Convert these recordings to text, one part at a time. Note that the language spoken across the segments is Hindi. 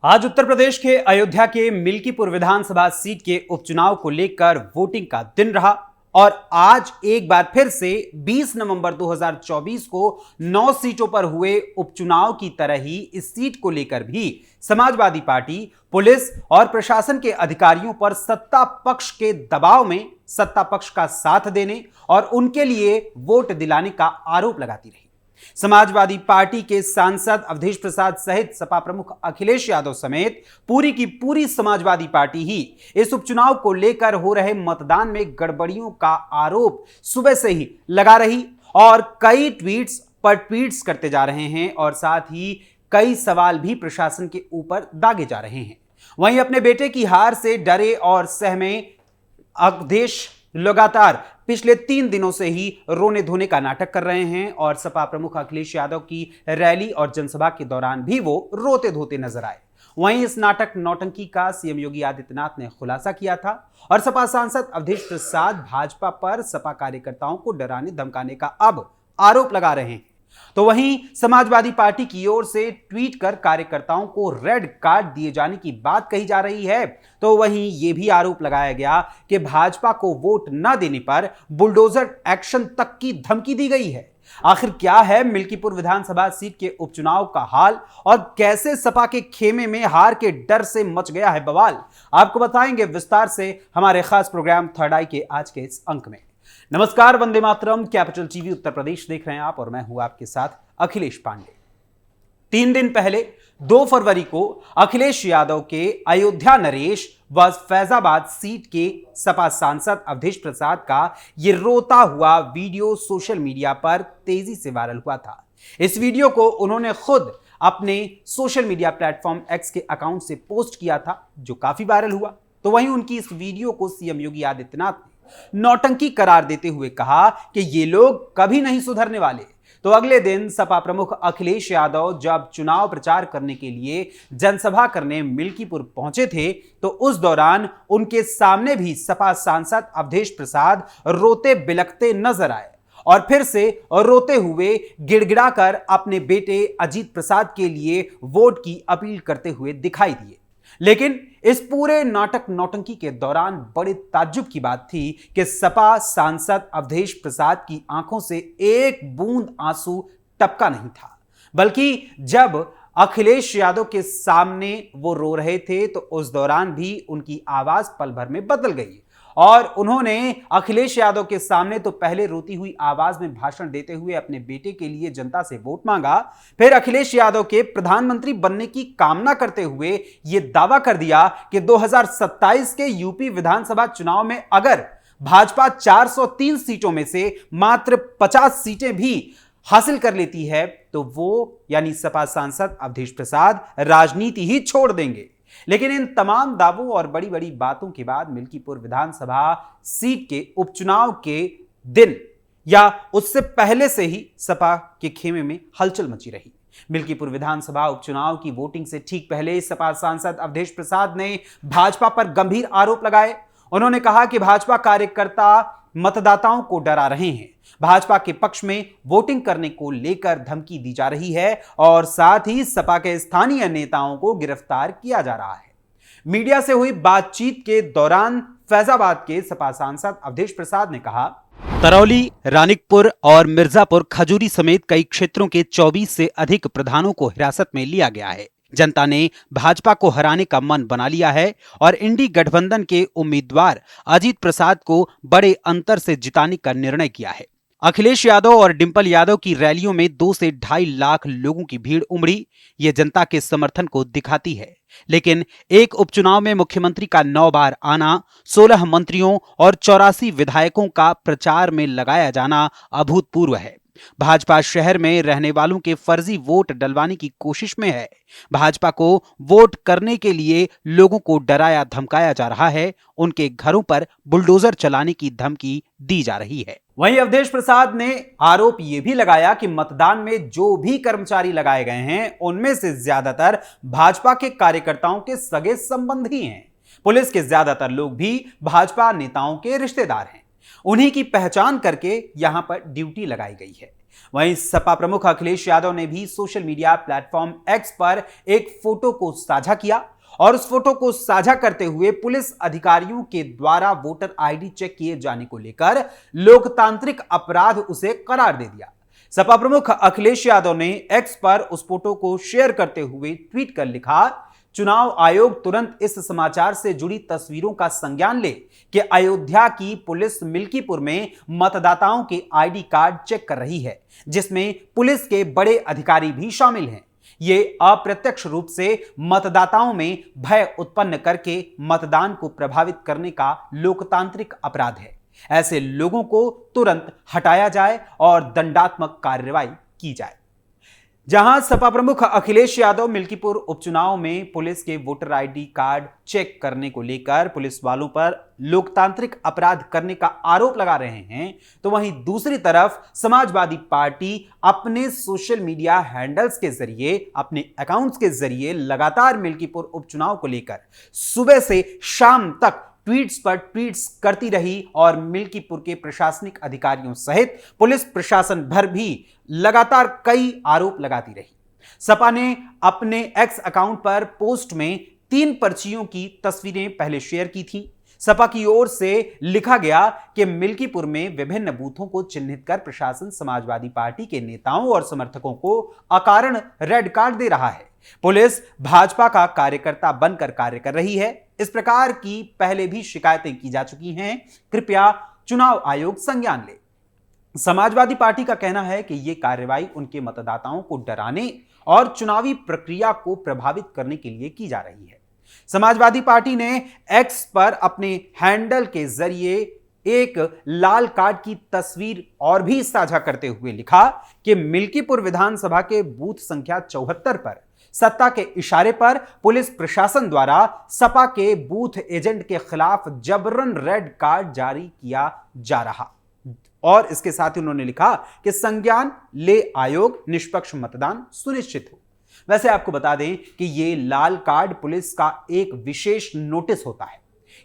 आज उत्तर प्रदेश के अयोध्या के मिल्कीपुर विधानसभा सीट के उपचुनाव को लेकर वोटिंग का दिन रहा और आज एक बार फिर से 20 नवंबर 2024 को 9 सीटों पर हुए उपचुनाव की तरह ही इस सीट को लेकर भी समाजवादी पार्टी, पुलिस और प्रशासन के अधिकारियों पर सत्ता पक्ष के दबाव में सत्ता पक्ष का साथ देने और उनके लिए वोट दिलाने का आरोप लगाती रही। समाजवादी पार्टी के सांसद अवधेश प्रसाद सहित सपा प्रमुख अखिलेश यादव समेत पूरी की पूरी समाजवादी पार्टी ही इस उपचुनाव को लेकर हो रहे मतदान में गड़बड़ियों का आरोप सुबह से ही लगा रही और कई ट्वीट्स पर ट्वीट्स करते जा रहे हैं और साथ ही कई सवाल भी प्रशासन के ऊपर दागे जा रहे हैं। वहीं अपने बेटे की हार से डरे और सहमे अवधेश लगातार पिछले 3 दिनों से ही रोने धोने का नाटक कर रहे हैं और सपा प्रमुख अखिलेश यादव की रैली और जनसभा के दौरान भी वो रोते धोते नजर आए। वहीं इस नाटक नौटंकी का सीएम योगी आदित्यनाथ ने खुलासा किया था और सपा सांसद अवधेश प्रसाद भाजपा पर सपा कार्यकर्ताओं को डराने धमकाने का अब आरोप लगा रहे हैं। तो वहीं समाजवादी पार्टी की ओर से ट्वीट कर कार्यकर्ताओं को रेड कार्ड दिए जाने की बात कही जा रही है, तो वहीं यह भी आरोप लगाया गया कि भाजपा को वोट न देने पर बुलडोजर एक्शन तक की धमकी दी गई है। आखिर क्या है मिल्कीपुर विधानसभा सीट के उपचुनाव का हाल और कैसे सपा के खेमे में हार के डर से मच गया है बवाल, आपको बताएंगे विस्तार से हमारे खास प्रोग्राम थर्ड आई के आज के इस अंक में। नमस्कार, वंदे मातरम, कैपिटल टीवी उत्तर प्रदेश देख रहे हैं आप और मैं हूं आपके साथ अखिलेश पांडे। 3 दिन पहले 2 फरवरी को अखिलेश यादव के अयोध्या नरेश व फैजाबाद सीट के सपा सांसद अवधेश प्रसाद का यह रोता हुआ वीडियो सोशल मीडिया पर तेजी से वायरल हुआ था। इस वीडियो को उन्होंने खुद अपने सोशल मीडिया प्लेटफॉर्म एक्स के अकाउंट से पोस्ट किया था, जो काफी वायरल हुआ। तो वहीं उनकी इस वीडियो को सीएम योगी आदित्यनाथ ने नौटंकी करार देते हुए कहा कि ये लोग कभी नहीं सुधरने वाले। तो अगले दिन सपा प्रमुख अखिलेश यादव जब चुनाव प्रचार करने के लिए जनसभा करने मिल्कीपुर पहुंचे थे, तो उस दौरान उनके सामने भी सपा सांसद अवधेश प्रसाद रोते बिलखते नजर आए और फिर से रोते हुए गिड़गिड़ाकर अपने बेटे अजीत प्रसाद के लिए वोट की अपील करते हुए दिखाई दिए। लेकिन इस पूरे नाटक नौटंकी के दौरान बड़े ताज्जुब की बात थी कि सपा सांसद अवधेश प्रसाद की आंखों से एक बूंद आंसू टपका नहीं था, बल्कि जब अखिलेश यादव के सामने वो रो रहे थे तो उस दौरान भी उनकी आवाज पल भर में बदल गई और उन्होंने अखिलेश यादव के सामने तो पहले रोती हुई आवाज में भाषण देते हुए अपने बेटे के लिए जनता से वोट मांगा, फिर अखिलेश यादव के प्रधानमंत्री बनने की कामना करते हुए यह दावा कर दिया कि 2027 के यूपी विधानसभा चुनाव में अगर भाजपा 403 सीटों में से मात्र 50 सीटें भी हासिल कर लेती है तो वो यानी सपा सांसद अवधेश प्रसाद राजनीति ही छोड़ देंगे। लेकिन इन तमाम दावों और बड़ी बड़ी बातों के बाद मिल्कीपुर विधानसभा सीट के उपचुनाव के दिन या उससे पहले से ही सपा के खेमे में हलचल मची रही। मिल्कीपुर विधानसभा उपचुनाव की वोटिंग से ठीक पहले सपा सांसद अवधेश प्रसाद ने भाजपा पर गंभीर आरोप लगाए। उन्होंने कहा कि भाजपा कार्यकर्ता मतदाताओं को डरा रहे हैं, भाजपा के पक्ष में वोटिंग करने को लेकर धमकी दी जा रही है और साथ ही सपा के स्थानीय नेताओं को गिरफ्तार किया जा रहा है। मीडिया से हुई बातचीत के दौरान फैजाबाद के सपा सांसद अवधेश प्रसाद ने कहा, तरौली, रानिकपुर और मिर्जापुर, खजूरी समेत कई क्षेत्रों के 24 से अधिक प्रधानों को हिरासत में लिया गया है। जनता ने भाजपा को हराने का मन बना लिया है और इंडी गठबंधन के उम्मीदवार अजीत प्रसाद को बड़े अंतर से जिताने का निर्णय किया है। अखिलेश यादव और डिंपल यादव की रैलियों में 2 से 2.5 लाख लोगों की भीड़ उमड़ी। ये जनता के समर्थन को दिखाती है। लेकिन एक उपचुनाव में मुख्यमंत्री का 9 बार आना, 16 मंत्रियों और 84 विधायकों का प्रचार में लगाया जाना अभूतपूर्व है। भाजपा शहर में रहने वालों के फर्जी वोट डलवाने की कोशिश में है। भाजपा को वोट करने के लिए लोगों को डराया धमकाया जा रहा है, उनके घरों पर बुलडोजर चलाने की धमकी दी जा रही है। वहीं अवधेश प्रसाद ने आरोप यह भी लगाया कि मतदान में जो भी कर्मचारी लगाए गए हैं उनमें से ज्यादातर भाजपा के कार्यकर्ताओं के सगे संबंधी हैं। पुलिस के ज्यादातर लोग भी भाजपा नेताओं के रिश्तेदार हैं। उन्हीं की पहचान करके यहां पर ड्यूटी लगाई गई है। वहीं सपा प्रमुख अखिलेश यादव ने भी सोशल मीडिया प्लेटफॉर्म एक्स पर एक फोटो को साझा किया और उस फोटो को साझा करते हुए पुलिस अधिकारियों के द्वारा वोटर आईडी चेक किए जाने को लेकर लोकतांत्रिक अपराध उसे करार दे दिया। सपा प्रमुख अखिलेश यादव ने एक्स पर उस फोटो को शेयर करते हुए ट्वीट कर लिखा, चुनाव आयोग तुरंत इस समाचार से जुड़ी तस्वीरों का संज्ञान ले कि अयोध्या की पुलिस मिल्कीपुर में मतदाताओं के आईडी कार्ड चेक कर रही है, जिसमें पुलिस के बड़े अधिकारी भी शामिल हैं। ये अप्रत्यक्ष रूप से मतदाताओं में भय उत्पन्न करके मतदान को प्रभावित करने का लोकतांत्रिक अपराध है। ऐसे लोगों को तुरंत हटाया जाए और दंडात्मक कार्रवाई की जाए। जहां सपा प्रमुख अखिलेश यादव मिल्कीपुर उपचुनाव में पुलिस के वोटर आईडी कार्ड चेक करने को लेकर पुलिस वालों पर लोकतांत्रिक अपराध करने का आरोप लगा रहे हैं, तो वहीं दूसरी तरफ समाजवादी पार्टी अपने सोशल मीडिया हैंडल्स के जरिए, अपने अकाउंट्स के जरिए लगातार मिल्कीपुर उपचुनाव को लेकर सुबह से शाम तक ट्वीट्स पर ट्वीट्स करती रही और मिल्कीपुर के प्रशासनिक अधिकारियों सहित पुलिस प्रशासन भर भी लगातार कई आरोप लगाती रही। सपा ने अपने एक्स अकाउंट पर पोस्ट में 3 पर्चियों की तस्वीरें पहले शेयर की थी। सपा की ओर से लिखा गया कि मिल्कीपुर में विभिन्न बूथों को चिन्हित कर प्रशासन समाजवादी पार्टी के नेताओं और समर्थकों को अकारण रेड कार्ड दे रहा है। पुलिस भाजपा का कार्यकर्ता बनकर कार्य कर रही है। इस प्रकार की पहले भी शिकायतें की जा चुकी हैं, कृपया चुनाव आयोग संज्ञान ले। समाजवादी पार्टी का कहना है कि यह कार्रवाई उनके मतदाताओं को डराने और चुनावी प्रक्रिया को प्रभावित करने के लिए की जा रही है। समाजवादी पार्टी ने एक्स पर अपने हैंडल के जरिए एक लाल कार्ड की तस्वीर और भी साझा करते हुए लिखा कि मिल्कीपुर विधानसभा के बूथ संख्या 74 पर सत्ता के इशारे पर पुलिस प्रशासन द्वारा सपा के बूथ एजेंट के खिलाफ जबरन रेड कार्ड जारी किया जा रहा। और इसके साथ ही उन्होंने लिखा कि संज्ञान ले आयोग, निष्पक्ष मतदान सुनिश्चित हो। वैसे आपको बता दें कि यह लाल कार्ड पुलिस का एक विशेष नोटिस होता है।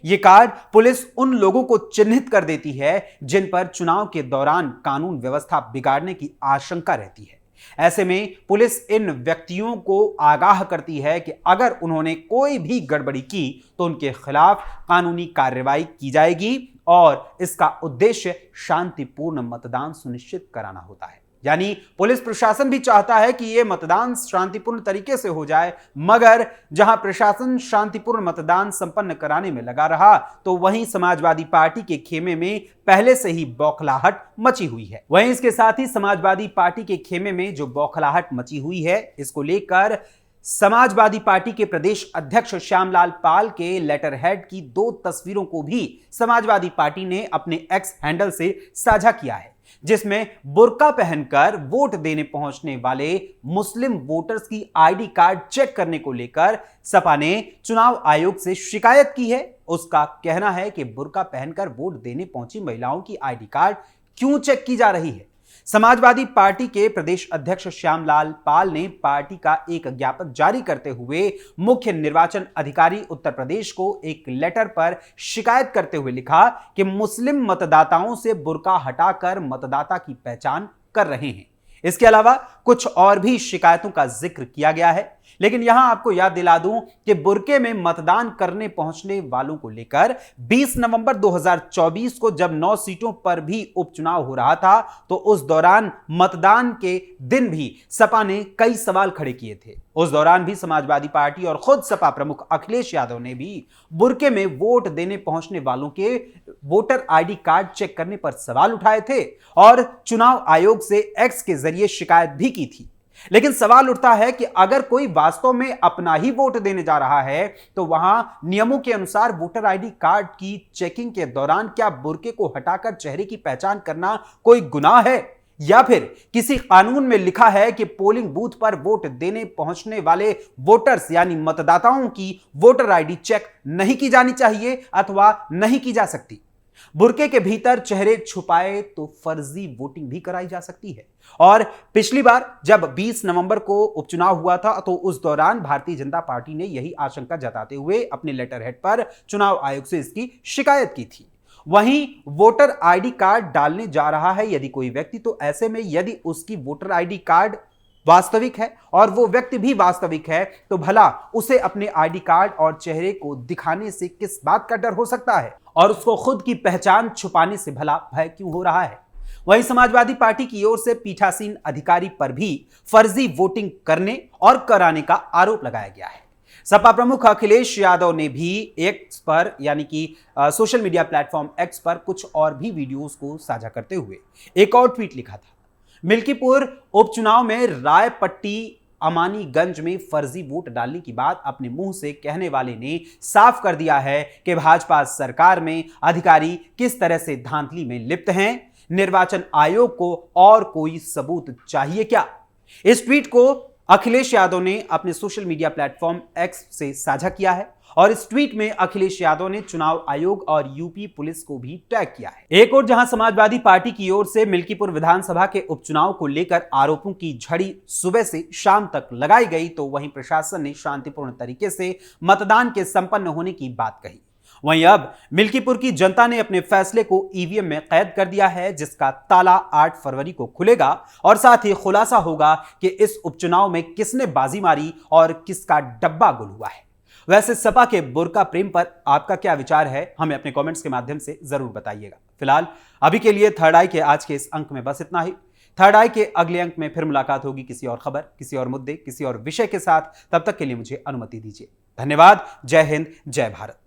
यह कार्ड पुलिस उन लोगों को चिन्हित कर देती है जिन पर चुनाव के दौरान कानून व्यवस्था बिगाड़ने की आशंका रहती है। ऐसे में पुलिस इन व्यक्तियों को आगाह करती है कि अगर उन्होंने कोई भी गड़बड़ी की तो उनके खिलाफ कानूनी कार्रवाई की जाएगी और इसका उद्देश्य शांतिपूर्ण मतदान सुनिश्चित कराना होता है। यानी पुलिस प्रशासन भी चाहता है कि यह मतदान शांतिपूर्ण तरीके से हो जाए, मगर जहां प्रशासन शांतिपूर्ण मतदान संपन्न कराने में लगा रहा तो वहीं समाजवादी पार्टी के खेमे में पहले से ही बौखलाहट मची हुई है। वहीं इसके साथ ही समाजवादी पार्टी के खेमे में जो बौखलाहट मची हुई है, इसको लेकर समाजवादी पार्टी के प्रदेश अध्यक्ष श्यामलाल पाल के लेटर हेड की 2 तस्वीरों को भी समाजवादी पार्टी ने अपने एक्स हैंडल से साझा किया है, जिसमें बुर्का पहनकर वोट देने पहुंचने वाले मुस्लिम वोटर्स की आईडी कार्ड चेक करने को लेकर सपा ने चुनाव आयोग से शिकायत की है। उसका कहना है कि बुर्का पहनकर वोट देने पहुंची महिलाओं की आईडी कार्ड क्यों चेक की जा रही है। समाजवादी पार्टी के प्रदेश अध्यक्ष श्यामलाल पाल ने पार्टी का एक ज्ञापन जारी करते हुए मुख्य निर्वाचन अधिकारी उत्तर प्रदेश को एक लेटर पर शिकायत करते हुए लिखा कि मुस्लिम मतदाताओं से बुर्का हटाकर मतदाता की पहचान कर रहे हैं। इसके अलावा कुछ और भी शिकायतों का जिक्र किया गया है, लेकिन यहां आपको याद दिला दूं कि बुर्के में मतदान करने पहुंचने वालों को लेकर 20 नवंबर 2024 को जब 9 सीटों पर भी उपचुनाव हो रहा था तो उस दौरान मतदान के दिन भी सपा ने कई सवाल खड़े किए थे। उस दौरान भी समाजवादी पार्टी और खुद सपा प्रमुख अखिलेश यादव ने भी बुर्के में वोट देने पहुंचने वालों के वोटर आईडी कार्ड चेक करने पर सवाल उठाए थे और चुनाव आयोग से एक्स के जरिए शिकायत भी की थी। लेकिन सवाल उठता है कि अगर कोई वास्तव में अपना ही वोट देने जा रहा है तो वहां नियमों के अनुसार वोटर आईडी कार्ड की चेकिंग के दौरान क्या बुर्के को हटाकर चेहरे की पहचान करना कोई गुनाह है, या फिर किसी कानून में लिखा है कि पोलिंग बूथ पर वोट देने पहुंचने वाले वोटर्स यानी मतदाताओं की वोटर आईडी चेक नहीं की जानी चाहिए अथवा नहीं की जा सकती। बुर्के के भीतर चेहरे छुपाए तो फर्जी वोटिंग भी कराई जा सकती है। और पिछली बार जब 20 नवंबर को उपचुनाव हुआ था तो उस दौरान भारतीय जनता पार्टी ने यही आशंका जताते हुए अपने लेटर हेड पर चुनाव आयोग से इसकी शिकायत की थी। वहीं वोटर आईडी कार्ड डालने जा रहा है यदि कोई व्यक्ति, तो ऐसे में यदि उसकी वोटर आईडी कार्ड वास्तविक है और वो व्यक्ति भी वास्तविक है, तो भला उसे अपने आईडी कार्ड और चेहरे को दिखाने से किस बात का डर हो सकता है और उसको खुद की पहचान छुपाने से भला भय क्यों हो रहा है। वहीं समाजवादी पार्टी की ओर से पीठासीन अधिकारी पर भी फर्जी वोटिंग करने और कराने का आरोप लगाया गया है। सपा प्रमुख अखिलेश यादव ने भी एक्स पर यानी कि सोशल मीडिया प्लेटफॉर्म एक्स पर कुछ और भी वीडियोस को साझा करते हुए एक और ट्वीट लिखा था। मिल्कीपुर उपचुनाव में रायपट्टी अमानीगंज में फर्जी वोट डालने की बात अपने मुंह से कहने वाले ने साफ कर दिया है कि भाजपा सरकार में अधिकारी किस तरह से धांधली में लिप्त हैं। निर्वाचन आयोग को और कोई सबूत चाहिए क्या? इस ट्वीट को अखिलेश यादव ने अपने सोशल मीडिया प्लेटफॉर्म एक्स से साझा किया है और इस ट्वीट में अखिलेश यादव ने चुनाव आयोग और यूपी पुलिस को भी टैग किया है। एक और जहां समाजवादी पार्टी की ओर से मिल्कीपुर विधानसभा के उपचुनाव को लेकर आरोपों की झड़ी सुबह से शाम तक लगाई गई, तो वहीं प्रशासन ने शांतिपूर्ण तरीके से मतदान के संपन्न होने की बात कही। वहीं अब मिल्कीपुर की जनता ने अपने फैसले को ईवीएम में कैद कर दिया है, जिसका ताला 8 फरवरी को खुलेगा और साथ ही खुलासा होगा कि इस उपचुनाव में किसने बाजी मारी और किसका डब्बा गुल हुआ है। वैसे सपा के बुर्का प्रेम पर आपका क्या विचार है, हमें अपने कमेंट्स के माध्यम से जरूर बताइएगा। फिलहाल अभी के लिए थर्ड आई के आज के इस अंक में बस इतना ही। थर्ड आई के अगले अंक में फिर मुलाकात होगी किसी और खबर, किसी और मुद्दे, किसी और विषय के साथ। तब तक के लिए मुझे अनुमति दीजिए। धन्यवाद। जय हिंद, जय भारत।